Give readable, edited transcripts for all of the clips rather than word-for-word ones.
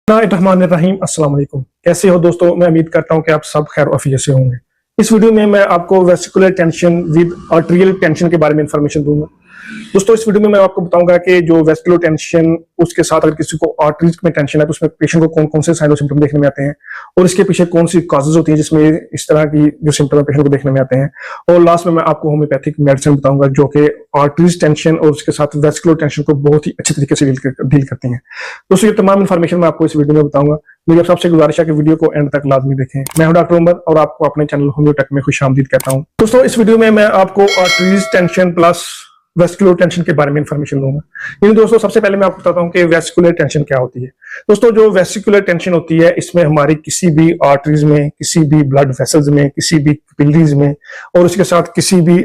रहीम अस्सलाम वालेकुम। कैसे हो दोस्तों? मैं उम्मीद करता हूं कि आप सब खैर ऑफियत से होंगे। इस वीडियो में मैं आपको वेस्टिकुलर टेंशन विद आर्टेरियल टेंशन के बारे में इंफॉर्मेशन दूंगा। दोस्तों इस वीडियो में मैं आपको बताऊंगा कि जो वेस्टिकुलर टेंशन उसके साथ अगर किसी को आर्टरीज में टेंशन है तो उसमें पेशेंट को कौन कौन से साइन और सिम्टम देखने में आते हैं और इसके पीछे कौन सी कॉजेज होती हैं जिसमें इस तरह की जो सिम्टम पेशेंट को देखने में आते हैं। और लास्ट में मैं आपको होम्योपैथिक मेडिसिन बताऊंगा जो कि आर्टरीज टेंशन और उसके साथ वेस्टिकुलर टेंशन को बहुत ही अच्छे तरीके से डील करती हैं। दोस्तों ये तमाम इन्फॉर्मेशन मैं आपको इस वीडियो में बताऊंगा। मेरी सबसे गुजारिश है कि वीडियो को एंड तक लाजमी देखें। मैं हूं डॉक्टर उमर और आपको अपने चैनल होम्योटेक में खुशामदीद कहता हूं। दोस्तों इस वीडियो में मैं आपको आर्टरीज टेंशन प्लस वेस्टिकुलर टेंशन के बारे में इंफॉर्मेशन दूंगा। लेकिन दोस्तों सबसे पहले मैं आपको बताता हूं कि वेस्टिकुलर टेंशन क्या होती है। दोस्तों जो वेस्टिकुलर टेंशन होती है इसमें हमारी किसी भी आर्टरीज में, किसी भी ब्लड वेसल्स में, किसी भी कैपिलरीज में और उसके साथ किसी भी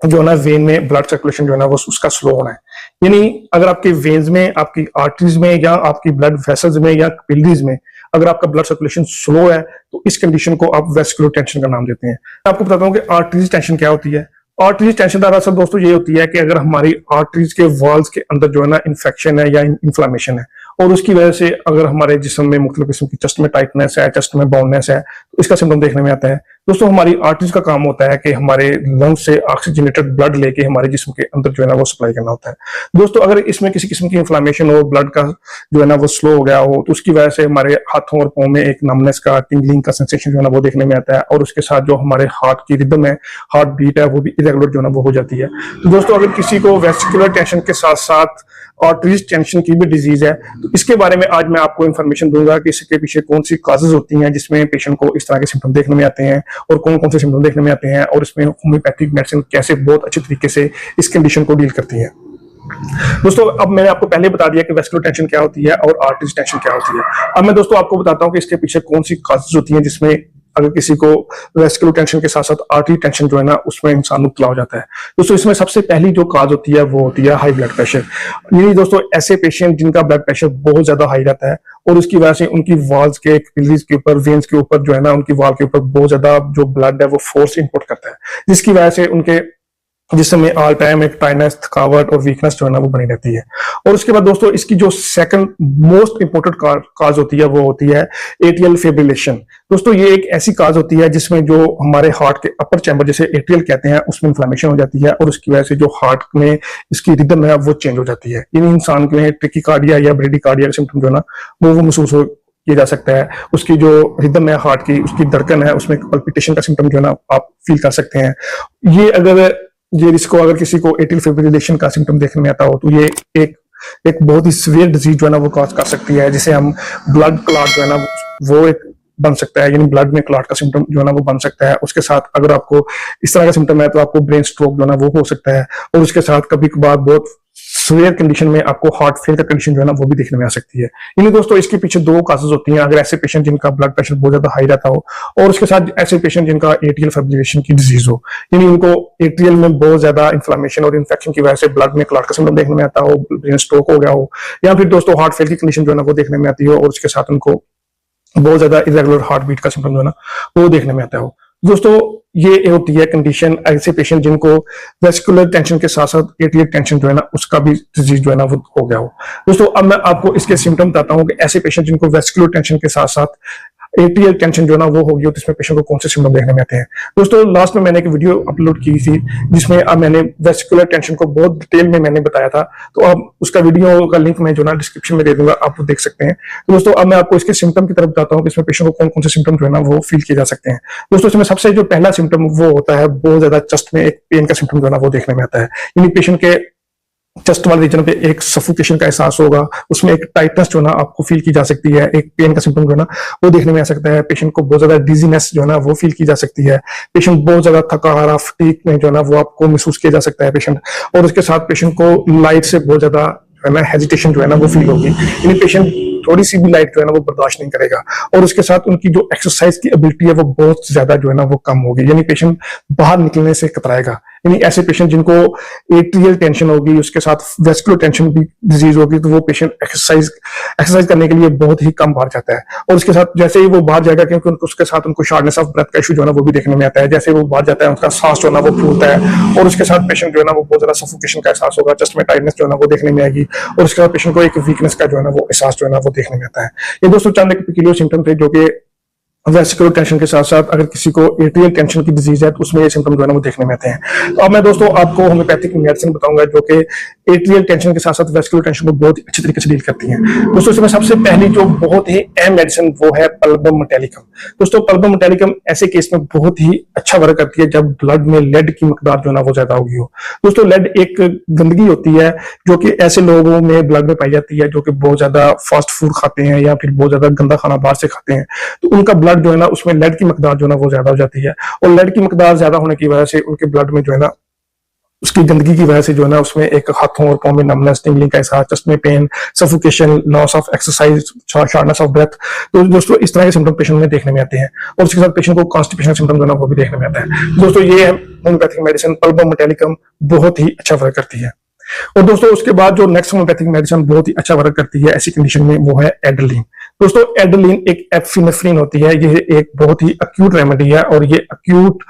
जो है ना वेन में ब्लड सर्कुलेशन जो है ना वो उसका स्लो होना है। यानी अगर आपके वेन्स में, आपकी आर्टरीज में या आपकी ब्लड वेसल्स में या कैपिलरीज में अगर आपका ब्लड सर्कुलेशन स्लो है तो इस कंडीशन को आप वेस्टिकुलर टेंशन का नाम देते हैं। मैं आपको बताता हूं कि आर्टरीज टेंशन क्या होती है। आर्टरीज टेंशन दरअसल दोस्तों ये होती है कि अगर हमारी आर्टरीज के वॉल्स के अंदर जो है ना इन्फेक्शन है या इन्फ्लामेशन है और उसकी वजह से अगर हमारे जिस्म में मुख्तलिफ किस्म की चेस्ट में टाइटनेस है, चेस्ट में बाउंडनेस है तो इसका सिम्टम देखने में आता है। दोस्तों हमारी आर्टरीज का काम होता है कि हमारे लंग्स से ऑक्सीजनेटेड ब्लड लेके हमारे जिस्म के अंदर जो है ना वो सप्लाई करना होता है। दोस्तों अगर इसमें किसी किस्म की इन्फ्लामेशन हो, ब्लड का जो है ना वो स्लो हो गया हो तो उसकी वजह से हमारे हाथों और पांव में एक नमनेस का, टिंगलिंग का सेंसेशन जो है ना वो देखने में आता है और उसके साथ जो हमारे हार्ट की रिदम है, हार्ट बीट है वो भी इरेगुलर जो है ना वो हो जाती है। तो दोस्तों अगर किसी को वेस्टिकुलर टेंशन के साथ साथ आर्टरीज टेंशन की भी डिजीज है तो इसके बारे में आज मैं आपको इन्फॉर्मेशन दूंगा कि इसके पीछे कौन सी कॉजेज होती हैं जिसमें पेशेंट को इस तरह के सिम्टम देखने में आते हैं और कौन कौन से सिम्टम देखने में आते हैं और इसमें होम्योपैथिक मेडिसिन कैसे बहुत अच्छे तरीके से इस कंडीशन को डील करती है। दोस्तों अब मैंने आपको पहले बता दिया कि वेस्टिकुलर टेंशन क्या होती है और आर्टरीज टेंशन क्या होती है। अब मैं दोस्तों आपको बताता हूं कि इसके पीछे कौन सी कॉजेज होती हैं जिसमें अगर किसी को वेस्टिकुलर टेंशन के साथ साथ आर्टरी टेंशन जो है ना उसमें इंसान मुब्तला हो जाता है। दोस्तों इसमें सबसे पहली जो काज होती है वो होती है हाई ब्लड प्रेशर। यानी दोस्तों ऐसे पेशेंट जिनका ब्लड प्रेशर बहुत ज्यादा हाई रहता है और उसकी वजह से उनकी वॉल्स के, कैपिलरीज के ऊपर, वेन्स के ऊपर जो है ना उनकी वॉल के ऊपर बहुत ज्यादा जो ब्लड है वो फोर्स इनपुट करता है जिसकी वजह से उनके जिसमें ऑल टाइम एक टाइटनेस, थकावट और वीकनेस जो है ना वो बनी रहती है। और उसके बाद दोस्तों इसकी जो सेकंड मोस्ट इंपोर्टेंट काज होती है वो होती है एट्रियल फिब्रिलेशन। दोस्तों ये एक ऐसी काज होती है जिसमें जो हमारे हार्ट के अपर चैम्बर जिसे एट्रियल कहते हैं उसमें इन्फ्लेमेशन हो जाती है और उसकी वजह से जो हार्ट में इसकी रिदम है वो चेंज हो जाती है। यानी इंसान के ट्रैकीकार्डिया या ब्रेडिकार्डिया सिम्टम जो है ना वो महसूस हो किया जा सकता है। उसकी जो रिदम है हार्ट की, उसकी धड़कन है, उसमें पल्पिटेशन का सिम्टम जो है ना आप फील कर सकते हैं। ये इसको अगर किसी को एट्रियल फिब्रिलेशन का सिम्टम देखने में आता हो तो ये एक बहुत ही सीवियर डिजीज जो है ना वो कॉज कर सकती है जिसे हम ब्लड क्लॉट जो है ना वो एक बन सकता है। यानी ब्लड में क्लॉट का सिम्टम जो है ना वो बन सकता है। उसके साथ अगर आपको इस तरह का सिम्टम है तो आपको ब्रेन स्ट्रोक जो है ना वो हो सकता है और उसके साथ कभी कभार बहुत सीवियर कंडीशन में आपको हार्ट फेल का कंडीशन जो है ना वो भी देखने में आ सकती है। यानी दोस्तों इसके पीछे दो काजेज होती हैं। अगर ऐसे पेशेंट जिनका ब्लड प्रेशर बहुत ज्यादा हाई रहता हो और उसके साथ ऐसे पेशेंट जिनका एट्रियल फाइब्रिलेशन की डिजीज हो, यानी उनको एट्रियल में बहुत ज्यादा इन्फ्लेमेशन और इन्फेक्शन की वजह से ब्लड में क्लॉट का सिम्टम देखने में आता हो, ब्रेन स्ट्रोक हो गया हो या फिर दोस्तों हार्ट फेल की कंडीशन जो है ना वो देखने में आती हो और उसके साथ उनको बहुत ज्यादा इरेगुलर हार्ट बीट का सिम्टम जो है ना वो देखने में आता हो। दोस्तों ये होती है कंडीशन ऐसे पेशेंट जिनको वेस्टिकुलर टेंशन के साथ साथ एट्रियल टेंशन जो है ना उसका भी डिजीज जो है ना वो हो गया हो। दोस्तों अब मैं आपको इसके सिम्टम बताता हूँ कि ऐसे पेशेंट जिनको वेस्टिकुलर टेंशन के साथ साथ एट्रियल टेंशन जो है ना वो होगी तो इसमें पेशेंट को कौन से सिम्टम देखने में आते हैं। दोस्तों लास्ट में मैंने एक वीडियो अपलोड की थी जिसमें अब मैंने वेस्टिकुलर टेंशन को बहुत डिटेल में मैंने बताया था, तो अब उसका वीडियो का लिंक मैं जो ना डिस्क्रिप्शन में दे दूंगा, आप देख सकते हैं। तो दोस्तों अब मैं आपको इसके सिम्टम की तरफ बताता हूँ कि इसमें पेशेंट को कौन कौन से सिम्टम जो है ना वो फील किए जा सकते हैं। दोस्तों इसमें सबसे जो पहला सिम्टम वो होता है बहुत ज्यादा चेस्ट में एक पेन का सिम्टम जो है ना वो देखने में आता है। यानी पेशेंट के चेस्ट वाले रीजन पे एक सफोकेशन का एहसास होगा, उसमें एक टाइटनेस जो है ना आपको फील की जा सकती है, एक पेन का सिम्टम जो है ना वो देखने में आ सकता है। पेशेंट को बहुत ज्यादा डिजीनेस जो है ना वो फील की जा सकती है। पेशेंट बहुत ज्यादा थका हारा, फटीग में जो है ना वो आपको महसूस किया जा सकता है पेशेंट। और उसके साथ पेशेंट को लाइट से बहुत ज्यादा जो है ना हेजिटेशन जो है ना वो फील होगी। यानी पेशेंट थोड़ी सी भी लाइट जो है ना वो बर्दाश्त नहीं करेगा और उसके साथ उनकी जो एक्सरसाइज की एबिलिटी है वो बहुत ज्यादा जो है ना वो कम होगी। यानी पेशेंट बाहर निकलने से कतराएगा। यानी ऐसे पेशेंट जिनको एट्रियल टेंशन होगी, उसके साथ वेस्कुलर टेंशन भी डिजीज होगी, तो वो पेशेंट एक्सरसाइज करने के लिए बहुत ही कम बाहर जाता है। और उसके साथ जैसे ही वो बाहर जाएगा, क्योंकि उसके साथ उनको शार्टनेस ऑफ ब्रेथ का इशू जो है ना वो भी देखने में आता है। जैसे वो बाहर जाता है, उसका सांस जो है ना वो फूलता है, और उसके साथ पेशेंट जो है ना वो बहुत ज्यादा सफोकेशन का एहसास होगा, चेस्ट में टाइटनेस जो है ना वो देखने में आएगी, और उसके बाद पेशेंट को एक वीकनेस का जो है ना वो एहसास जो है ना वो देखने में आता है। ये दोस्तों चंद एक पेक्यूलियर सिम्टम थे जो कि वेस्कुलर टेंशन के साथ साथ अगर किसी को एट्रियल टेंशन की डिजीज है तो उसमें ये सिम्टम जो है ना वो देखने में आते हैं। तो अब मैं दोस्तों आपको होम्योपैथिक मेडिसिन बताऊंगा जो कि एट्रियल टेंशन के साथ साथ वेस्कुलर टेंशन को बहुत ही अच्छी तरीके से डील करती हैं। दोस्तों इसमें सबसे पहली जो बहुत ही अहम मेडिसिन वो है पल्बम मेटालिकम। दोस्तों पल्बम मेटालिकम ऐसे केस में बहुत ही अच्छा वर्क करती है जब ब्लड में लेड की मकदार जो है ना वो ज्यादा होगी हो। दोस्तों लेड एक गंदगी होती है जो कि ऐसे लोगों में ब्लड में पाई जाती है जो कि बहुत ज्यादा फास्ट फूड खाते हैं या फिर बहुत ज्यादा गंदा खाना बाहर से खाते हैं, तो उनका ब्लड जो है ना उसमें लेड की मकदार जो है ना वो ज्यादा हो जाती है। और लेड की मकदार ज्यादा होने की वजह से उनके ब्लड में जो है ना उसकी गंदगी की वजह से जो है ना उसमें एक हाथों और पांव में नमनेस, टिंगलिंग का एहसास, चेस्ट में pain, suffocation, loss of exercise, shortness of breath, तो दोस्तों इस तरह के सिम्टम पेशेंट में देखने में आते हैं। और उसके साथ पेशेंट को कॉन्स्टिपेशन सिम्टम जो है ना वो भी देखने में आता है। दोस्तों ये होम्योपैथिक मेडिसिन पल्बम मेटालिकम बहुत ही अच्छा वर्क करती है। और दोस्तों उसके बाद जो नेक्स्ट होम्योपैथिक मेडिसिन बहुत ही अच्छा वर्क करती है ऐसी कंडीशन में वो है एड्रेलिन। दोस्तों एड्रेलिन एक एपिनेफ्रिन होती है, ये एक बहुत ही अक्यूट रेमेडी है और ये अक्यूट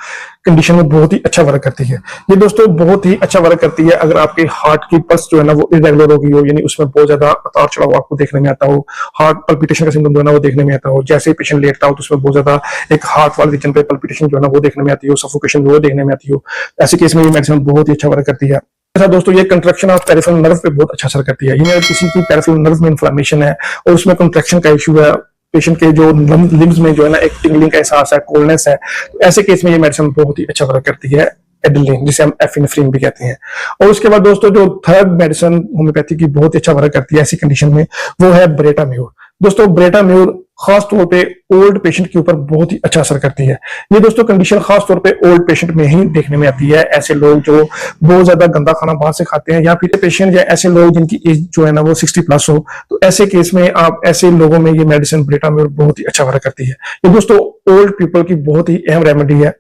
कंडीशन में बहुत ही अच्छा वर्क करती है। ये दोस्तों बहुत ही अच्छा वर्क करती है अगर आपके हार्ट की पल्स जो है ना वो इरेगुलर होगी हो, यानी उसमें बहुत ज्यादा उतार चढ़ाव आपको देखने में आता हो, हार्ट पल्पिटेशन का सिम्टम जो है ना वो देखने में आता हो, जैसे पेशेंट लेटता हो तो उसमें बहुत ज्यादा एक हार्ट वाले रीजन पे पल्पिटेशन जो है ना वो देखने में आती हो, सफोकेशन जो है देखने में आती हो, ऐसे केस में ये मेडिसिन बहुत ही अच्छा वर्क करती है। दोस्तों ये कंट्रैक्शन ऑफ पेरिफेरल नर्व पे बहुत अच्छा असर करती है। यानी अगर किसी की पेरिफेरल नर्व में इन्फ्लेमेशन है और उसमें कंट्रैक्शन का इशू है, पेशेंट के जो लिम्स में जो है ना एक टिंगलिंग का एहसास है, कोल्डनेस है, तो ऐसे केस में ये मेडिसिन बहुत ही अच्छा वर्क करती है एड्रेलिन, जिसे हम एपिनेफ्रिन भी कहते हैं। और उसके बाद दोस्तों जो थर्ड मेडिसिन होम्योपैथी की बहुत अच्छा वर्क करती है ऐसी कंडीशन में वो है ब्रेटाम्यूर। दोस्तों ब्रेटाम्यूर खास तौर पे ओल्ड पेशेंट के ऊपर बहुत ही अच्छा असर करती है। ये दोस्तों कंडीशन खास तौर पे ओल्ड पेशेंट में ही देखने में आती है। ऐसे लोग जो बहुत ज्यादा गंदा खाना बाहर से खाते हैं या फिर पेशेंट या ऐसे लोग जिनकी एज जो है ना वो 60 प्लस हो, तो ऐसे केस में आप ऐसे लोगों में ये मेडिसिन ब्रेटाम्यूर बहुत ही अच्छा वर्क करती है। ये दोस्तों ओल्ड पीपल की बहुत ही अहम रेमेडी है।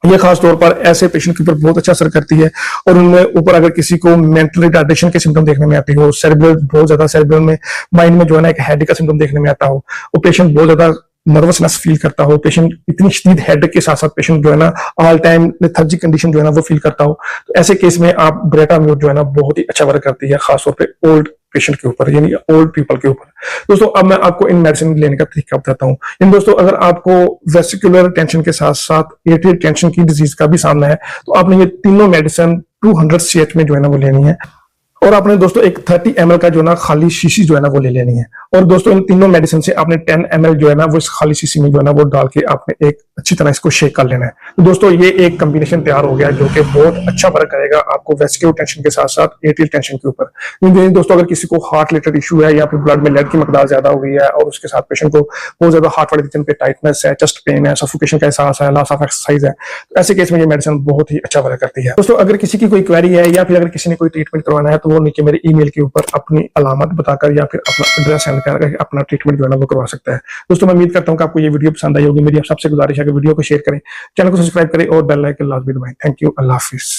ये खास तौर पर ऐसे पेशेंट के ऊपर बहुत अच्छा असर करती है। और उनमें ऊपर अगर किसी को मेंटल रिटार्डेशन के सिम्टम देखने में आते हो, सेरेब्रल बहुत ज्यादा सेरेब्रल में माइंड में जो है ना एक हेडेक का सिम्टम देखने में आता हो, वो पेशेंट बहुत ज्यादा नर्वसनेस फील करता हो, पेशेंट इतनी शदीद हेडेक के साथ साथ पेशेंट जो है ना ऑल टाइम लेथर्जिक कंडीशन जो है ना वो फील करता हो, तो ऐसे केस में आप ब्रेटाम्यूर जो है ना बहुत ही अच्छा वर्क करती है खासतौर पे ओल्ड पेशेंट के ऊपर, यानी ओल्ड पीपल के ऊपर। दोस्तों अब मैं आपको इन मेडिसिन लेने का तरीका बताता हूँ। इन दोस्तों अगर आपको वेस्कुलर टेंशन के साथ साथ एट्रियल टेंशन की डिजीज का भी सामना है तो आपने ये तीनों मेडिसिन 200 CH में जो है ना वो लेनी है। और आपने दोस्तों एक 30 ml का जो ना खाली शीशी जो है ना वो ले लेनी है। और दोस्तों इन तीनों मेडिसिन से आपने 10 ml जो है ना वो इस खाली शीशी में जो है ना वो डाल के आपने एक अच्छी तरह इसको शेक कर लेना है। तो दोस्तों ये एक कॉम्बिनेशन तैयार हो गया जो कि बहुत अच्छा वर्क करेगा आपको वेस्कुलर टेंशन के साथ साथ एट्रियल टेंशन के ऊपर। दोस्तों अगर किसी को हार्ट रिलेटेड इशू है या फिर ब्लड में लेड की मकदार ज्यादा हो गई है और उसके साथ पेशेंट को बहुत ज्यादा हार्ट वाले रीजन पे टाइटनेस है, चेस्ट पेन है, सफोकेशन का एहसास है, लॉस ऑफ एक्सरसाइज है, तो ऐसे केस में ये मेडिसिन बहुत ही अच्छा वर्क करती है। दोस्तों अगर किसी की कोई क्वेरी है या फिर अगर किसी ने कोई ट्रीटमेंट करवाना है तो वो नीचे मेरे ईमेल के ऊपर अपनी अलामत बताकर या फिर अपना एड्रेस सेंड करके अपना ट्रीटमेंट जो है ना वो करवा सकता है। दोस्तों मैं उम्मीद करता हूं कि आपको ये वीडियो पसंद आई होगी। मेरी आप सबसे गुजारिश है कि वीडियो को शेयर करें, चैनल को सब्सक्राइब करें और बेल आइकन लाजमी दबाएं। Thank you, Allah Hafiz.